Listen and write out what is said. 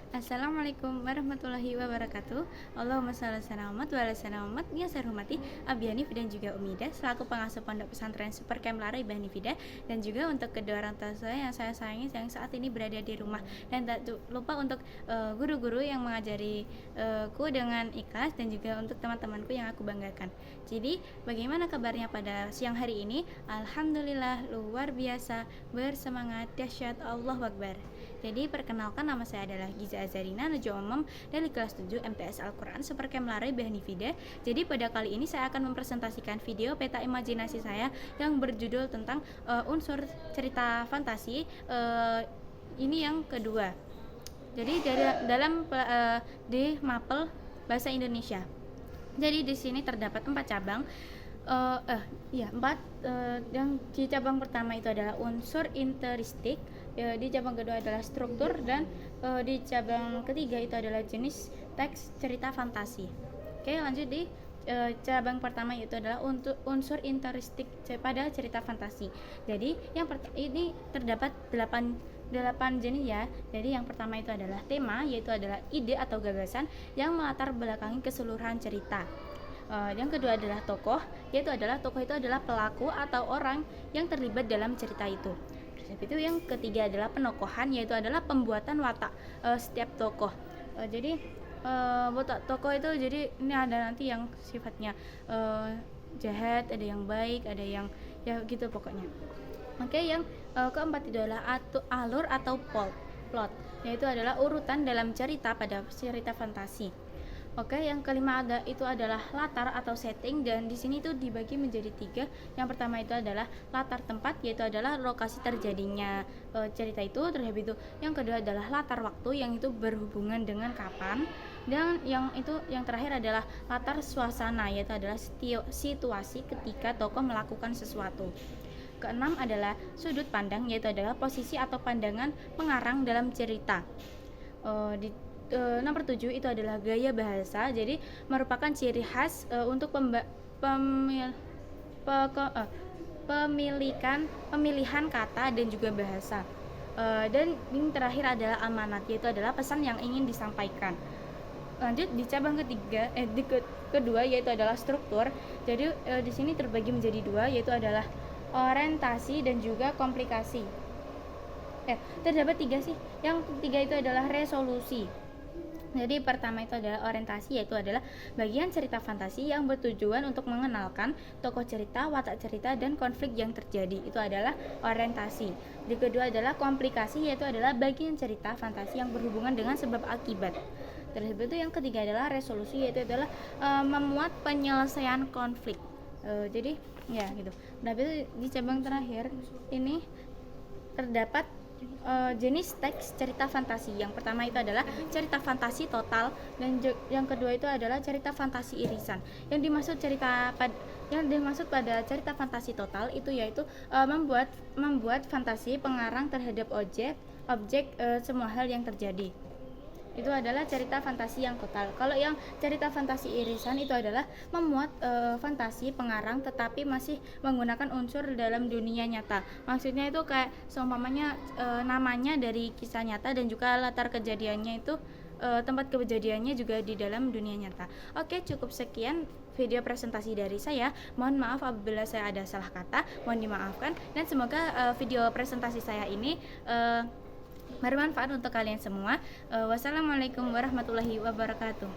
Assalamualaikum warahmatullahi wabarakatuh. Allahumma shalli ala Muhammad wa ala sayyidina Muhammad. Yang saya hormati Abi Hanif dan juga Umida selaku pengasuh Pondok Pesantren Super Camp Lara Ibah Hanifida, dan juga untuk kedua orang tua saya yang saya sayangi yang saat ini berada di rumah, dan tak lupa untuk guru-guru yang mengajari ku dengan ikhlas, dan juga untuk teman-temanku yang aku banggakan. Jadi bagaimana kabarnya pada siang hari ini? Alhamdulillah luar biasa, bersemangat, dahsyat, Allahu Akbar. Jadi perkenalkan, nama saya adalah Giza Azarina Najwa Umum dari kelas 7 MTS Al-Quran Super Camp Lara Ibah Hanifida. Jadi pada kali ini saya akan mempresentasikan video peta imajinasi saya yang berjudul tentang unsur cerita fantasi. Ini yang kedua. Jadi dalam di mapel bahasa Indonesia. Jadi di sini terdapat 4 cabang. Empat. Yang di cabang pertama itu adalah unsur interistik, di cabang kedua adalah struktur, dan di cabang ketiga itu adalah jenis teks cerita fantasi. Oke, lanjut di cabang pertama itu adalah untuk unsur interistik pada cerita fantasi. Jadi ini terdapat 8 jenis ya. Jadi yang pertama itu adalah tema, yaitu adalah ide atau gagasan yang melatar belakangi keseluruhan cerita. Yang kedua adalah tokoh, yaitu adalah tokoh itu adalah pelaku atau orang yang terlibat dalam cerita itu. Terus itu yang ketiga adalah penokohan, yaitu adalah pembuatan watak setiap tokoh. Jadi watak tokoh itu, jadi ini ada nanti yang sifatnya jahat, ada yang baik, ada yang ya gitu pokoknya. Oke, yang keempat itu adalah alur atau plot, yaitu adalah urutan dalam cerita pada cerita fantasi. Oke, yang kelima itu adalah latar atau setting, dan di sini itu dibagi menjadi 3. Yang pertama itu adalah latar tempat, yaitu adalah lokasi terjadinya cerita itu. Terlebih itu yang kedua adalah latar waktu, yang itu berhubungan dengan kapan, dan yang terakhir adalah latar suasana, yaitu adalah situasi ketika tokoh melakukan sesuatu. Keenam adalah sudut pandang, yaitu adalah posisi atau pandangan pengarang dalam cerita. Nomor 7 itu adalah gaya bahasa, jadi merupakan ciri khas untuk pemilihan kata dan juga bahasa. Dan yang terakhir adalah amanat, yaitu adalah pesan yang ingin disampaikan. Lanjut di cabang kedua, yaitu adalah struktur. Jadi di sini terbagi menjadi 2, yaitu adalah orientasi dan juga komplikasi. Terdapat 3 sih. Yang ketiga itu adalah resolusi. Jadi pertama itu adalah orientasi, yaitu adalah bagian cerita fantasi yang bertujuan untuk mengenalkan tokoh cerita, watak cerita, dan konflik yang terjadi. Itu adalah orientasi. Di kedua adalah komplikasi, yaitu adalah bagian cerita fantasi yang berhubungan dengan sebab akibat. Terus itu yang ketiga adalah resolusi, yaitu adalah memuat penyelesaian konflik. Jadi ya gitu. Nah, itu di cabang terakhir ini terdapat jenis teks cerita fantasi. Yang pertama itu adalah cerita fantasi total, dan yang kedua itu adalah cerita fantasi irisan. Yang dimaksud pada cerita fantasi total itu yaitu membuat fantasi pengarang terhadap objek semua hal yang terjadi. Itu adalah cerita fantasi yang total. Kalau yang cerita fantasi irisan itu adalah memuat fantasi pengarang tetapi masih menggunakan unsur dalam dunia nyata. Maksudnya itu kayak seumpamanya namanya dari kisah nyata, dan juga latar kejadiannya itu tempat kejadiannya juga di dalam dunia nyata. Oke, cukup sekian video presentasi dari saya. Mohon maaf apabila saya ada salah kata, mohon dimaafkan, dan semoga video presentasi saya ini bermanfaat untuk kalian semua. Wassalamualaikum warahmatullahi wabarakatuh.